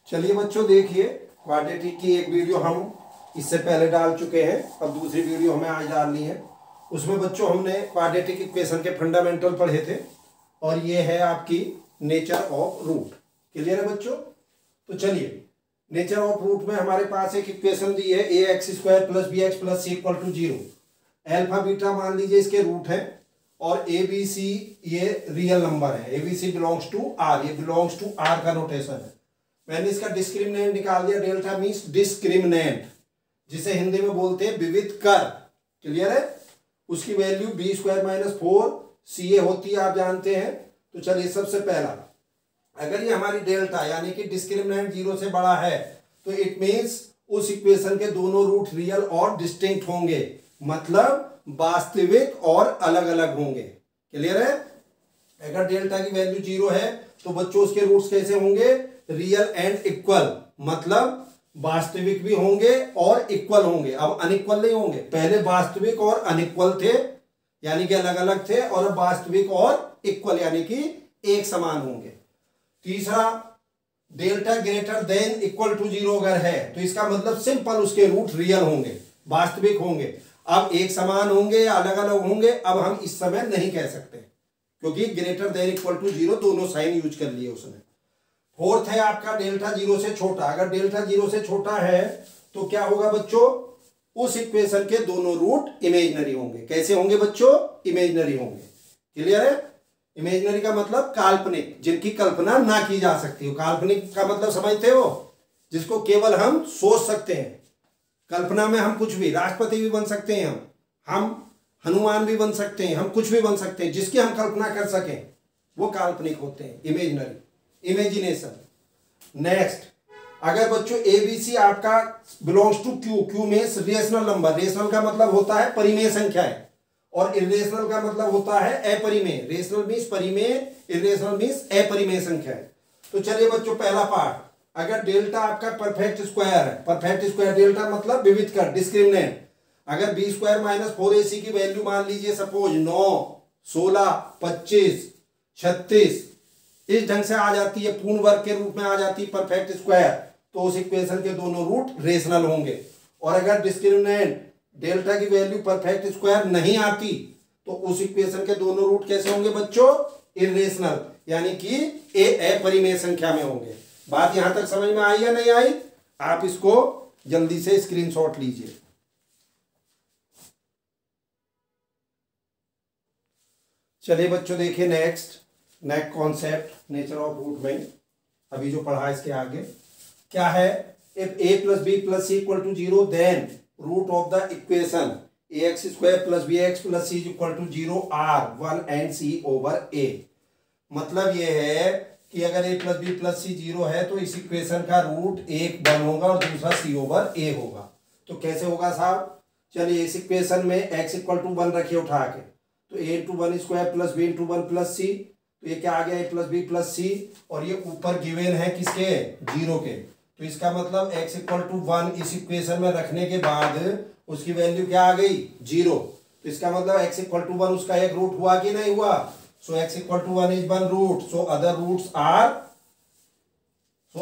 चलिए बच्चों देखिए, क्वाड्रेटिक की एक वीडियो हम इससे पहले डाल चुके हैं, अब दूसरी वीडियो हमें आज डालनी है। उसमें बच्चों हमने क्वाड्रेटिक इक्वेशन के फंडामेंटल पढ़े थे और ये है आपकी नेचर ऑफ रूट। क्लियर है बच्चों? तो चलिए, नेचर ऑफ रूट में हमारे पास एक इक्वेशन दी है a x square plus b x plus c equal to 0। Alpha beta मान लीजिए इसके रूट है और ए बी सी ये रियल नंबर है। A B C belongs to R, ये बिलोंग्स टू आर का नोटेशन है। मैंने इसका डिस्क्रिमिनेंट निकाल दिया। डेल्टा मीन्स डिस्क्रिमिनेंट, जिसे हिंदी में बोलते हैं विविध कर। क्लियर है? उसकी वैल्यू बी स्क्वायर माइनस 4 सी ए होती है, आप जानते हैं। तो चलिए, सबसे पहला, अगर ये हमारी डेल्टा यानी कि डिस्क्रिमिनेंट 0 से बड़ा है तो इट मीन्स उस इक्वेशन के दोनों रूट रियल और डिस्टिंक्ट होंगे, मतलब वास्तविक और अलग अलग होंगे। क्लियर है? अगर डेल्टा की वैल्यू 0 है तो बच्चों उसके रूट्स कैसे होंगे? रियल एंड इक्वल, मतलब वास्तविक भी होंगे और इक्वल होंगे। अब अनइक्वल नहीं होंगे। पहले वास्तविक और अनइक्वल थे यानी कि अलग अलग थे, और अब वास्तविक और इक्वल यानी कि एक समान होंगे। तीसरा, delta greater than equal to 0 अगर है तो इसका मतलब सिंपल उसके रूट रियल होंगे, वास्तविक होंगे। अब एक समान होंगे या अलग अलग होंगे, अब हम इस समय नहीं कह सकते, क्योंकि ग्रेटर देन इक्वल टू 0 दोनों साइन यूज कर लिए उसने। फोर्थ है आपका डेल्टा 0 से छोटा। अगर डेल्टा 0 से छोटा है तो क्या होगा बच्चों? उस इक्वेशन के दोनों रूट इमेजिनरी होंगे। कैसे होंगे बच्चों? इमेजिनरी होंगे। क्लियर है? इमेजिनरी का मतलब काल्पनिक, जिनकी कल्पना ना की जा सकती हो। काल्पनिक का मतलब समझते हो? जिसको केवल हम सोच सकते हैं। कल्पना में हम कुछ भी, राष्ट्रपति भी बन सकते हैं, हम हनुमान भी बन सकते हैं, हम कुछ भी बन सकते हैं, जिसकी हम कल्पना कर सकें, वो काल्पनिक होते हैं, इमेजिनरी, इमेजिनेशन। नेक्स्ट, अगर बच्चों एबीसी आपका belongs to Q, Q means rational number. Rational का मतलब होता है परिमेय संख्याएं और इरेशनल का मतलब होता है अपरिमेय। रेशनल मीन्स परिमेय, इरेशनल मीन्स अपरिमेय संख्याएं। तो चलिए बच्चों, पहला पार्ट, अगर डेल्टा आपका परफेक्ट स्क्वायर है, परफेक्ट स्क्वायर डेल्टा मतलब विविध कर, डिस्क्रिमिनेंट। अगर बी स्क्वायर माइनस 4ac की वैल्यू मान लीजिए सपोज 9, 16, 25, 36 इस ढंग से आ जाती है, पूर्ण वर्ग के रूप में आ जाती है परफेक्ट स्क्वायर, तो उस इक्वेशन के दोनों रूट रेशनल होंगे। और अगर डिस्क्रिमिनेंट डेल्टा की वैल्यू परफेक्ट स्क्वायर नहीं आती तो उस इक्वेशन के दोनों रूट कैसे होंगे बच्चों? इरेशनल, यानी कि अपरिमेय संख्या में होंगे। बात यहां तक समझ में आई या नहीं आई? आप इसको जल्दी से स्क्रीनशॉट लीजिए। चलिए बच्चों देखिए, next concept nature of root में अभी जो पढ़ा इसके आगे क्या है? If a plus b plus c equal to 0 then root of the equation a x square plus b x plus c equal to 0 are 1 and c over a. मतलब ये है कि अगर a plus b plus c 0 है तो इस equation का root एक 1 होगा और दूसरा सी ओवर ए होगा। तो कैसे होगा साहब? चलिए, इस इक्वेशन में एक्स इक्वल टू 1 रखिए उठा के, तो a into 1 square plus b into 1 plus c, तो ये क्या आ गया? A plus b plus c, और ये ऊपर गिवन है किसके? 0 के। तो इसका मतलब x इक्वल टू 1 इस इक्वेशन में रखने के बाद उसकी वैल्यू क्या आ गई? 0। तो इसका मतलब x इक्वल टू 1 उसका एक रूट हुआ कि नहीं हुआ? So x equal to 1 is 1 root, so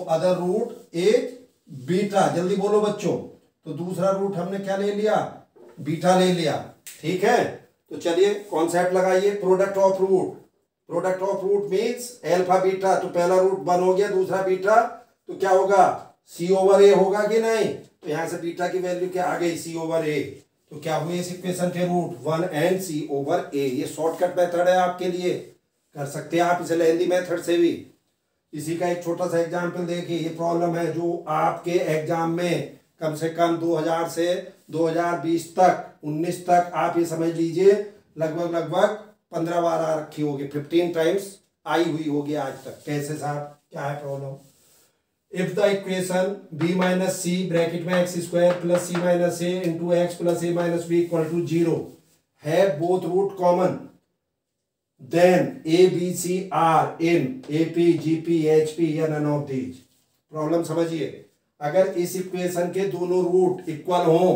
other root is beta. जल्दी बोलो बच्चों। तो दूसरा रूट हमने क्या ले लिया? बीटा ले लिया। ठीक है? तो चलिए कॉन्सेप्ट लगाइए, product of root. Product of root means alpha beta, तो पहला रूट 1 हो गया, दूसरा बीटा, तो क्या होगा? सी ओवर ए होगा कि नहीं? तो यहां से बीटा की वैल्यू क्या आ गई? सी ओवर ए। तो क्या हुए इस इक्वेशन के रूट? 1 एंड सी ओवर ए। ये शॉर्टकट मेथड है आपके लिए, कर सकते हैं आप इसे लेंदी मेथड से भी। इसी का एक छोटा सा एग्जाम्पल देखिए। ये प्रॉब्लम है जो आपके एग्जाम में कम से कम 2000 से 2020 तक 19 तक आप ये समझ लीजिए लगभग 15 बार आ रखी होगी, 15 टाइम्स आई हुई होगी आज तक। कैसे साहब, क्या है problem? If the equation b minus c bracket में x square plus c minus a into x plus a minus b equal to 0 है both root common, then a B c are in A P G P H P या none of these. Problem समझिए, अगर इस equation के दोनों root equal हो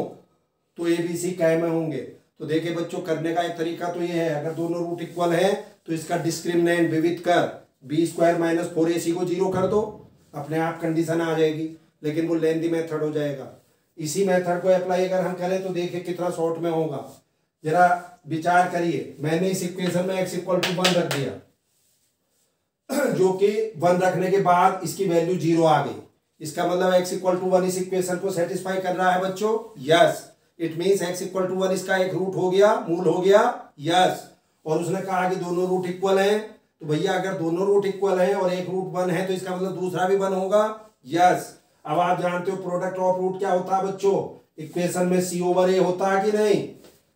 तो A B C काय में होंगे। तो देखिए बच्चों, करने का एक तरीका तो ये है, अगर दोनों रूट इक्वल है तो इसका डिस्क्रिमिनेंट विविध कर बी स्क्वायर माइनस 4ac को 0 कर दो। अपने आप कंडीशन आ जाएगी, लेकिन वो लेंथी मेथड हो जाएगा। इसी मेथड को अप्लाई अगर हम करें तो देखिए कितना शॉर्ट में होगा। जरा विचार करिए, मैंने इस इक्वेशन में x इक्वल टू 1 रख दिया, जो कि 1 रखने के बाद इसकी वैल्यू 0 आ गई। इसका मतलब x इक्वल टू 1 इस इक्वेशन को सेटिस्फाई कर रहा है बच्चों। Yes, it means x equal to 1 इसका एक रूट हो गया, मूल हो गया। यस, और उसने कहा कि दोनों रूट इक्वल हैं, तो भैया अगर दोनों रूट इक्वल हैं और एक रूट 1 है तो इसका मतलब दूसरा भी 1 होगा। यस, अब आप जानते हो प्रोडक्ट ऑफ रूट क्या होता है बच्चों, इक्वेशन में c ओवर a होता है कि नहीं।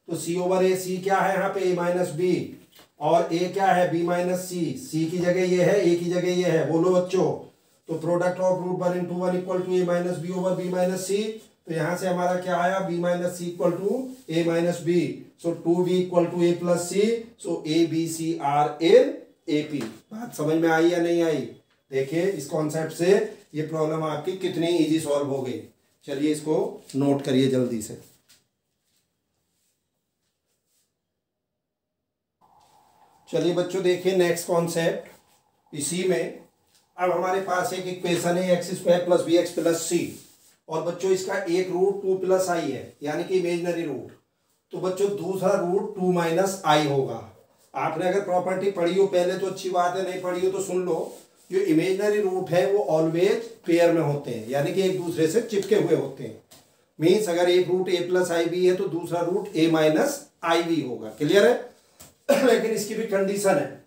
तो c ओवर a, c क्या है यहाँ पे a माइनस बी, और a क्या है b माइनस सी। c की जगह ये है, a की जगह ये है, बोलो बच्चों। तो product of root 1 into 1 equal to a minus b over b minus c. तो यहाँ से हमारा क्या आया, b minus c equal to a minus b. So 2b equal to a plus c. So a b c are in AP। बात समझ में आई या नहीं आई? देखिए इस कॉन्सेप्ट से ये प्रॉब्लम आपकी कितनी इजी सॉल्व हो गई। चलिए इसको नोट करिए जल्दी से। चलिए बच्चों देखिए नेक्स्ट कॉन्सेप्ट। इसी में अब हमारे पास एक इक्वेशन है x square plus b x plus c, और बच्चों इसका एक रूट 2 प्लस आई है, यानी कि इमेजिनरी रूट। तो बच्चों दूसरा रूट 2 माइनस आई होगा। आपने अगर प्रॉपर्टी पढ़ी हो पहले तो अच्छी बात है, नहीं पढ़ी हो तो सुन लो। जो इमेजिनरी रूट है वो ऑलवेज पेयर में होते हैं, यानी कि एक दूसरे से चिपके हुए होते हैं। मीन्स अगर एक root a plus I B है तो दूसरा root a minus I B होगा। क्लियर है? लेकिन इसकी भी कंडीशन है।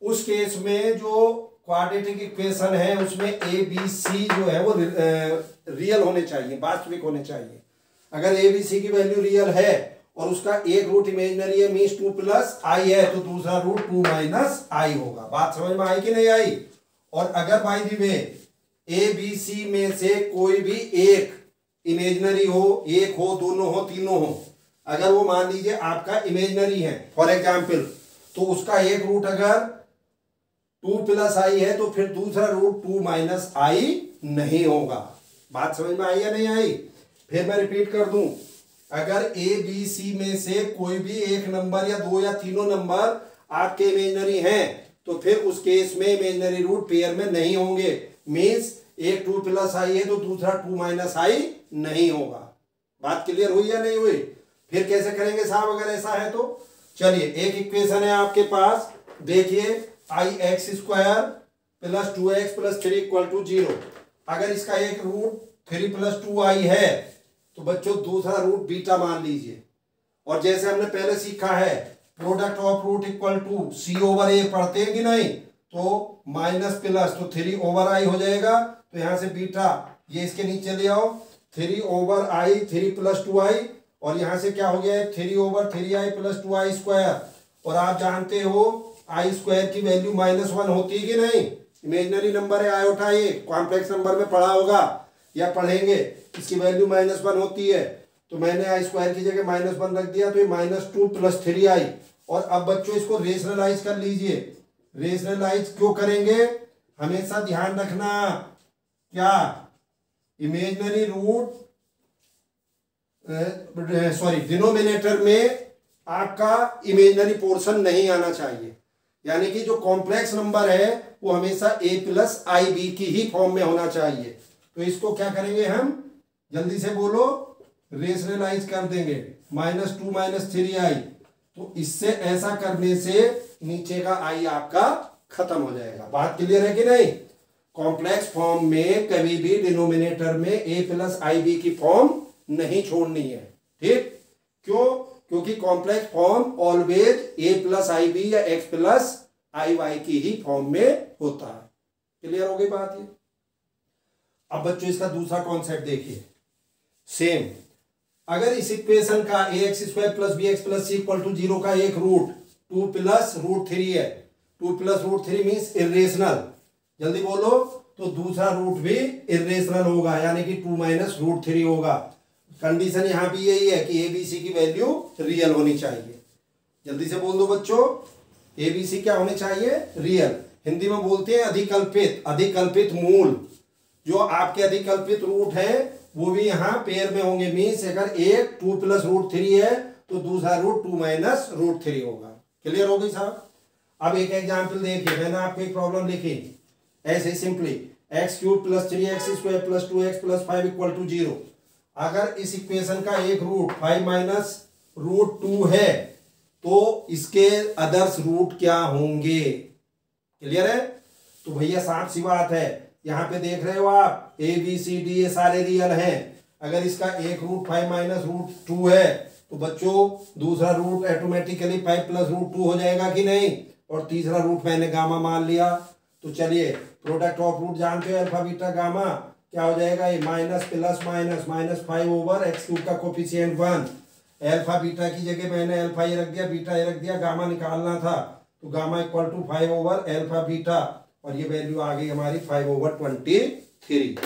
उस केस में जो क्वाड्रेटिक इक्वेशन है उसमें ए बी सी जो है वो रियल होने चाहिए, वास्तविक होने चाहिए। अगर ए बी सी की वैल्यू रियल है और उसका एक रूट इमेजिनरी है, मीन्स 2 प्लस आई है, तो दूसरा रूट 2 माइनस आई होगा। बात समझ में आई कि नहीं आई? और अगर by the way A B C में से कोई भी एक इमेजिनरी हो, एक हो, दोनों हो, तीनों हो, अगर वो मान लीजिए आपका इमेजिनरी है फॉर एग्जाम्पल, तो उसका एक रूट अगर 2 प्लस आई है तो फिर दूसरा रूट 2 माइनस आई नहीं होगा। बात समझ में आई या नहीं आई? फिर मैं रिपीट कर दूं, अगर ए बी सी में से कोई भी एक नंबर या दो या तीनों नंबर आपके इमेजिनरी हैं तो फिर उस केस में इमेजिनरी रूट पेयर में नहीं होंगे। मीन्स एक 2 प्लस आई है तो दूसरा 2 माइनस आई नहीं होगा। बात क्लियर हुई या नहीं हुई? फिर कैसे करेंगे साहब अगर ऐसा है तो? चलिए एक इक्वेशन है आपके पास, देखिए i x square plus 2x plus 3 equal to 0। अगर इसका एक रूट 3 प्लस 2 आई है तो बच्चों दूसरा रूट बीटा मान लीजिए। और जैसे हमने पहले सीखा है product of root equal to c over a पढ़ते हैं कि नहीं, तो माइनस प्लस तो 3 ओवर आई हो जाएगा। तो यहां से बीटा ये इसके नीचे ले आओ, 3 ओवर आई 3 प्लस 2 आई, और यहां से क्या हो गया है 3 ओवर 3 आई प्लस 2 आई स्क्वायर। और आप जानते हो आई स्क्वायर की वैल्यू -1 होती है कि नहीं? इमेजिनरी नंबर है आयोटा, ये कॉम्प्लेक्स नंबर में पढ़ा होगा या पढ़ेंगे, इसकी वैल्यू -1 होती है। तो मैंने आई स्क्वायर की जगह -1 रख दिया, तो ये -2 प्लस 3 आई। और अब बच्चों इसको रेशनलाइज कर लीजिए। रेशनलाइज क्यों करेंगे? हमेशा ध्यान रखना, क्या इमेजिनरी रूट डिनोमिनेटर में आपका इमेजिनरी पोर्शन नहीं आना चाहिए, यानी कि जो कॉम्प्लेक्स नंबर है वो हमेशा a प्लस आई बी की ही फॉर्म में होना चाहिए। तो इसको क्या करेंगे हम, जल्दी से बोलो, रेशनलाइज कर देंगे। -2 माइनस 3 आई, तो इससे ऐसा करने से नीचे का आई आपका खत्म हो जाएगा। बात क्लियर है कि नहीं? कॉम्प्लेक्स फॉर्म में कभी भी डिनोमिनेटर में a प्लस आई बी की फॉर्म नहीं छोड़नी है। ठीक? क्यों? क्योंकि complex form always a plus I B या x प्लस आई वाई की ही फॉर्म में होता है। क्लियर हो गई बात ये? अब बच्चों इसका दूसरा कॉन्सेप्ट देखिए। सेम, अगर इस इक्वेशन का a x square plus b x plus c equal to 0 का एक रूट 2 प्लस रूट 3 है, 2 प्लस रूट 3 मीन्स इरेशनल, जल्दी बोलो, तो दूसरा रूट भी इरेशनल होगा, यानी कि 2 माइनस रूट 3 होगा। कंडीशन यहां भी यही है कि ए बी सी की वैल्यू रियल होनी चाहिए। जल्दी से बोल दो बच्चों, ए बी सी क्या होनी चाहिए? रियल। हिंदी में बोलते हैं अधिकल्पित, अधिकल्पित मूल। जो आपके अधिकल्पित रूट है वो भी यहाँ पेयर में होंगे। मीन्स अगर एक 2 प्लस रूट 3 है तो दूसरा रूट 2 माइनस रूट 3 होगा। क्लियर हो गई साहब? अब एक एग्जाम्पल देखिए, मैंने आपको एक प्रॉब्लम लिखी ऐसे simply, X cube plus 3x² plus 2x plus 5 equal to 0। अगर इस इक्वेशन का एक रूट 5 माइनस रूट 2 है तो इसके अदर्स रूट क्या होंगे? क्लियर है? तो भैया साफ सी बात है, यहाँ पे देख रहे हो आप ए बी सी डी ये सारे रियल हैं। अगर इसका एक रूट 5 माइनस रूट 2 है तो बच्चों दूसरा रूट ऑटोमेटिकली 5 प्लस रूट 2 हो जाएगा कि नहीं? और तीसरा रूट मैंने गामा मान लिया। तो चलिए प्रोडक्ट ऑफ रूट जानते हो अल्फा बीटा गामा क्या हो जाएगा? ये minus plus minus -5 over x cube का कोफिशिएंट 1। अल्फा बीटा की जगह मैंने अल्फा ये रख दिया, बीटा ये रख दिया, गामा निकालना था तो gamma equal to 5 over alpha beta और ये वैल्यू आ गई हमारी 5 ओवर 23।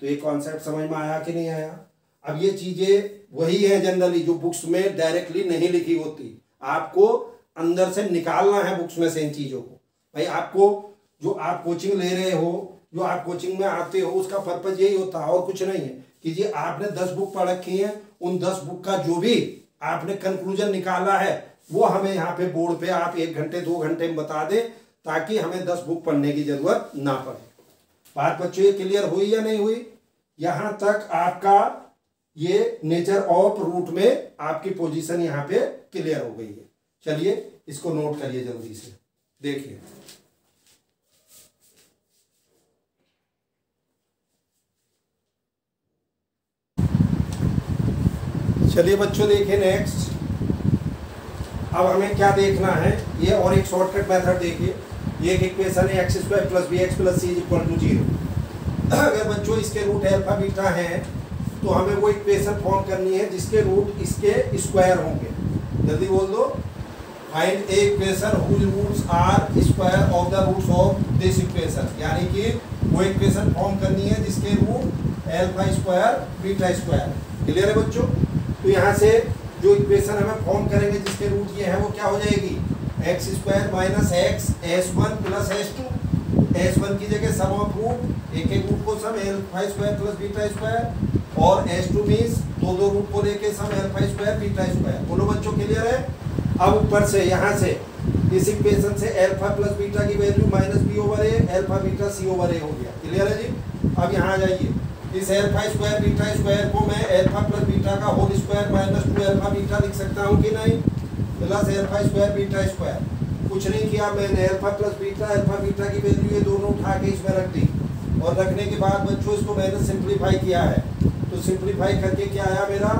तो ये कॉन्सेप्ट समझ में आया कि नहीं आया? अब ये चीजें वही है जनरली जो बुक्स में डायरेक्टली नहीं लिखी होती, आपको अंदर से निकालना है बुक्स में से इन चीजों को। भाई आपको जो आप कोचिंग ले रहे हो, जो आप कोचिंग में आते हो, उसका पर्पज यही होता है और कुछ नहीं है कि जी आपने 10 बुक पढ़ रखी है, उन 10 बुक का जो भी आपने कंक्लूजन निकाला है वो हमें यहाँ पे बोर्ड पे आप 1 घंटे 2 घंटे में बता दे ताकि हमें 10 बुक पढ़ने की जरूरत ना पड़े। बात बच्चों ये क्लियर हुई या नहीं हुई? यहां तक आपका ये नेचर ऑफ रूट में आपकी पोजीशन यहाँ पे क्लियर हो गई है। चलिए इसको नोट करिए जल्दी से, देखिए चलिए बच्चों देखिए नेक्स्ट। अब हमें क्या देखना है, ये और एक शॉर्टकट मेथड देखिए। ये एक इक्वेशन है x² plus bx plus c equal to 0। अगर बच्चों इसके रूट अल्फा बीटा है तो हमें वो इक्वेशन फॉर्म करनी है जिसके रूट इसके स्क्वायर होंगे। जल्दी बोल दो, find a equation whose roots are square of the roots of this equation. यानी कि वो इक्वेशन फॉर्म करनी है जिसके root alpha square beta square. Clear है बच्चों? तो यहाँ से जो इक्वेशन हमें फॉर्म करेंगे जिसके रूट ये है वो क्या हो जाएगी? x² minus x s1 plus s2। s1 की जगह सम ऑफ रूट, एक एक रूट को sum alpha square plus beta square और s2 मीन्स दो रूट को लेके sum alpha square beta square. बोलो बच्चों क्लियर है? अब ऊपर से यहाँ से इस इक्वेशन से अल्फा प्लस बीटा की value -b/a alpha beta c/a हो गया। क्लियर है जी? अब यहाँ आ जाइए, इस अल्फा स्क्वायर बीटा स्क्वायर को मैं अल्फा प्लस बीटा का होल स्क्वायर -2 अल्फा बीटा लिख सकता हूँ कि नहीं? Plus alpha square beta square. कुछ नहीं किया मैंने, alpha plus beta alpha beta की वैल्यू ये दोनों उठा के इसमें रख दी और रखने के बाद बच्चों इसको मैंने सिंप्लीफाई किया है। तो सिंप्लीफाई करके क्या आया मेरा?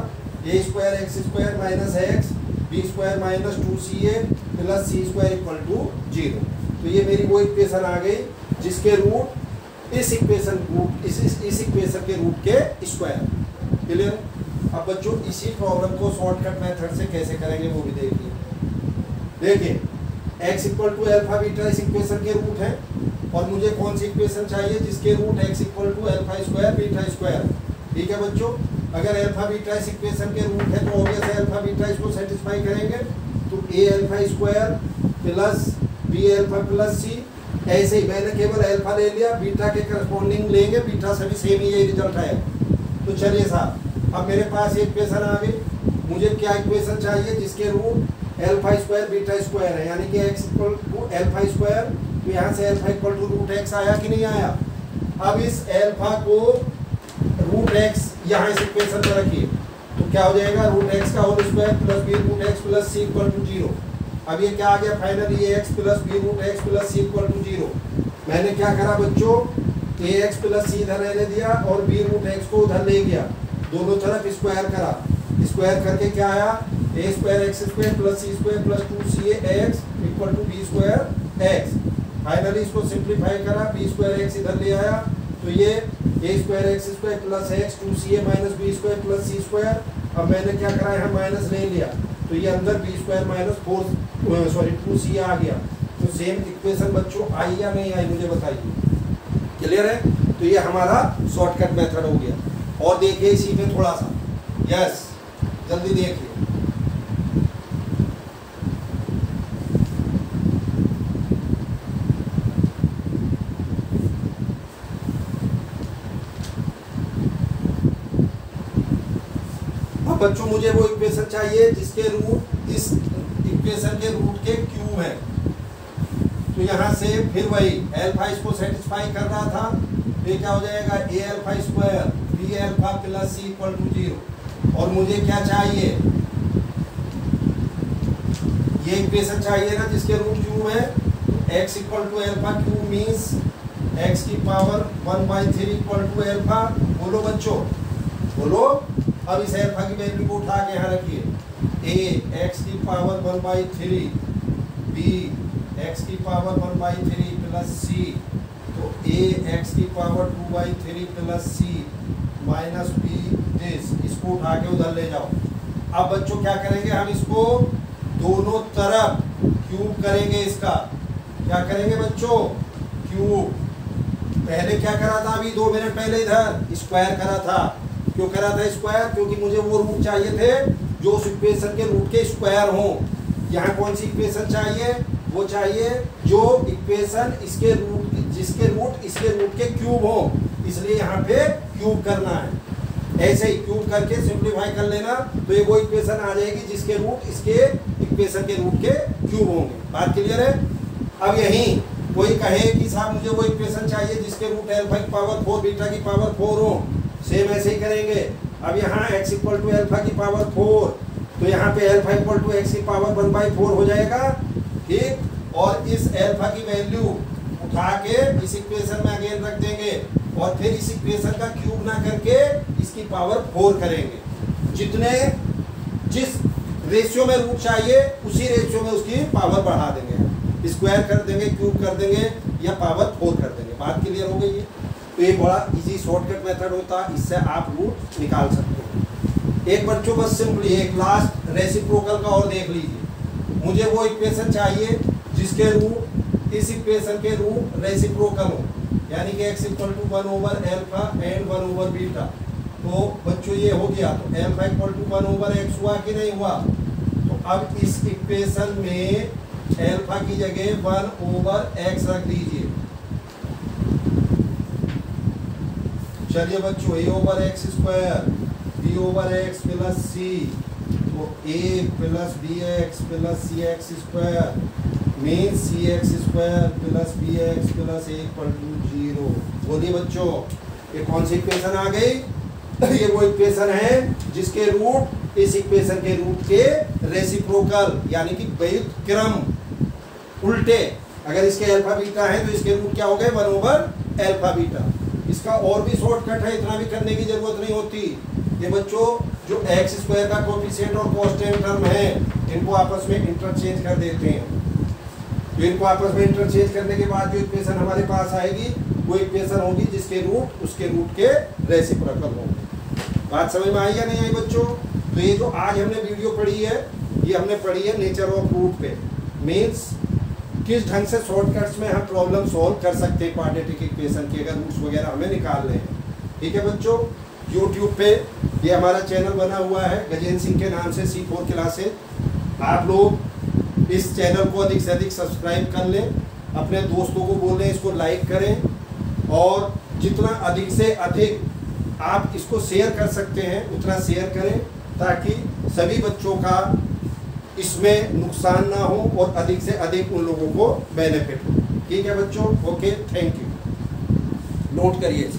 a² x² minus X b² minus 2ca plus c² equal to 0। तो ये मेरी वो इक्वेशन आ गई जिसके रूट इस इक्वेशन के रूट के स्क्वायर। क्लियर? अब बच्चों इसी प्रॉब्लम को शॉर्टकट मेथड से कैसे करेंगे वो भी देखिए। देखिए x equal to alpha beta इस इक्वेशन के रूट है और मुझे कौन सी इक्वेशन चाहिए जिसके root x equal to alpha square beta square. ठीक है बच्चों? अगर अल्फा बीटा इस इक्वेशन के रूट है तो ऑब्वियस है अल्फा बीटा इसको सेटिस्फाई करेंगे। तो a alpha square plus b alpha plus c। ऐसे ही मैंने केवल अल्फा ले लिया, बीटा के करस्पॉन्डिंग लेंगे, बीटा से भी सेम ही यही रिजल्ट है। तो चलिए साहब अब मेरे पास एक इक्वेशन आ गई, मुझे क्या इक्वेशन चाहिए जिसके root alpha square beta square है, यानी कि x equal to alpha square. तो यहाँ से alpha equal to root x आया कि नहीं आया? अब इस अल्फा को रूट x यहाँ इस इक्वेशन में रखिए तो क्या हो जाएगा? रूट x का whole square plus b root x plus c equal to 0। अब ये क्या आ गया? फाइनली ये x plus b root x plus c equal to 0। मैंने क्या करा बच्चों? ax प्लस c इधर रहने दिया और b रूट x को उधर ले गया, दोनों तरफ स्क्वायर करा। स्क्वायर करके क्या आया? a² x² plus c² plus 2ca x equal to b² x। Finally इसको सिंप्लीफाई करा, b² x इधर ले आया तो ये a² x² plus x 2ca minus b² plus c²। अब मैंने क्या करा? यहाँ माइनस ले लिया तो ये अंदर b² माइनस 2c आ गया। तो सेम इक्वेशन बच्चों आई या नहीं आई मुझे बताइए। क्लियर है? तो ये हमारा शॉर्टकट मेथड हो गया। और देखिए इसी पे थोड़ा सा, यस जल्दी देखिए। अब बच्चों मुझे वो इक्वेशन चाहिए जिसके रूट इस इक्वेशन के रूट के क्यूब है। तो यहाँ से फिर वही एल्फा इसको सेटिस्फाई कर रहा था, तो ये क्या हो जाएगा a alpha square b alpha plus c equal to 0। और मुझे क्या चाहिए, ये इक्वेशन चाहिए ना जिसके रूट क्यूब है, x equal to alpha cube means x की पावर 1/3 इक्वल टू एल्फा। बोलो बच्चों बोलो। अब इस एल्फा की वैल्यू को उठा के यहाँ रखिए, a x की पावर 1/3 b x की पावर 1/3 प्लस c, तो a x की power 2/3 plus c minus b this, इसको उठा के उधर ले जाओ। अब बच्चों क्या करेंगे, हम इसको दोनों तरफ क्यूब करेंगे। इसका क्या करेंगे बच्चों, क्यूब। पहले क्या करा था, अभी 2 मिनट पहले इधर स्क्वायर करा था। क्यों करा था स्क्वायर, क्योंकि मुझे वो रूट चाहिए थे जो उस इक्वेशन के रूट के स्क्वायर हों। यहाँ कौन सी इक्वेशन चाहिए, वो चाहिए जो इक्वेशन इसके रूट, जिसके रूट इसके रूट के क्यूब हो, इसलिए यहाँ पे क्यूब करना है। ऐसे ही क्यूब करके सिंप्लीफाई कर लेना, तो ये वो इक्वेशन आ जाएगी जिसके रूट इसके इक्वेशन के रूट के क्यूब होंगे। बात क्लियर है। अब यहीं कोई कहे कि साहब मुझे वो इक्वेशन चाहिए जिसके रूट एल्फा की पावर 4 बीटा की पावर 4 हो, सेम ऐसे ही करेंगे। अब यहाँ x इक्वल टू एल्फा की पावर 4, तो यहाँ पे एल्फा इक्वल टू x की पावर 1/4 हो जाएगा, ठीक। और इस एल्फा की वैल्यू उठा के इस इक्वेशन में अगेन रख देंगे, और फिर इस इक्वेशन का क्यूब ना करके इसकी पावर 4 करेंगे। जिस रेशियो में रूट चाहिए उसी रेशियो में उसकी पावर बढ़ा देंगे, स्क्वायर कर देंगे, क्यूब कर देंगे या पावर 4 कर देंगे। बात क्लियर हो गई है। तो ये बड़ा इजी शॉर्टकट मेथड होता है, इससे आप रूट निकाल सकते हो। एक बच्चों बस सिंपली एक लास्ट रेसिप्रोकल का और देख लीजिए। मुझे वो इक्वेशन चाहिए जिसके रूट इस इक्वेशन के रूट रेसिप्रोकल हो, यानी कि x इक्वल टू 1/एल्फा एंड 1/बीटा। तो बच्चों ये हो गया, तो एल्फा इक्वल टू 1/x हुआ कि नहीं हुआ। तो अब इस इक्वेशन में एल्फा की जगह 1/x रख दीजिए। चलिए बच्चों, a/x square b/x plus c, तो a plus bx plus cx square mean cx square plus bx plus a equal to 0। बोलिए बच्चों, ये कौन सी इक्वेशन आ गई, ये वो इक्वेशन है जिसके रूट इस इक्वेशन के रूट के रेसिप्रोकल, यानी कि व्युत्क्रम उल्टे। अगर इसके अल्फा बीटा है तो इसके रूट क्या हो गए, 1/एल्फा बीटा। इसका और भी शॉर्टकट है, इतना भी करने की जरूरत नहीं होती। ये बच्चों जो एक्स स्क्वायर का कोफिशिएंट और कांस्टेंट टर्म है, इनको आपस में इंटरचेंज कर देते हैं। तो इनको आपस में इंटरचेंज करने के बाद जो इक्वेशन हमारे पास आएगी वो इक्वेशन होगी जिसके रूट उसके रूट के रेसिप्रोकल होंगे। बात समझ में आई या नहीं आई बच्चों। तो ये जो आज हमने वीडियो पढ़ी है, ये हमने पढ़ी है नेचर ऑफ रूट पे, मीन्स किस ढंग से शॉर्टकट्स में हम प्रॉब्लम सॉल्व कर सकते हैं क्वाड्रेटिक इक्वेशन की, अगर रूट्स वगैरह हमें निकालने हैं। ठीक है बच्चों, यूट्यूब पे ये हमारा चैनल बना हुआ है गजेंद्र सिंह के नाम से, C4 क्लासेज। आप लोग इस चैनल को अधिक से अधिक सब्सक्राइब कर लें, अपने दोस्तों को बोलें इसको लाइक करें, और जितना अधिक से अधिक आप इसको शेयर कर सकते हैं उतना शेयर करें, ताकि सभी बच्चों का इसमें नुकसान ना हो और अधिक से अधिक उन लोगों को बेनिफिट हो। ठीक है बच्चों, ओके, थैंक यू। नोट करिए।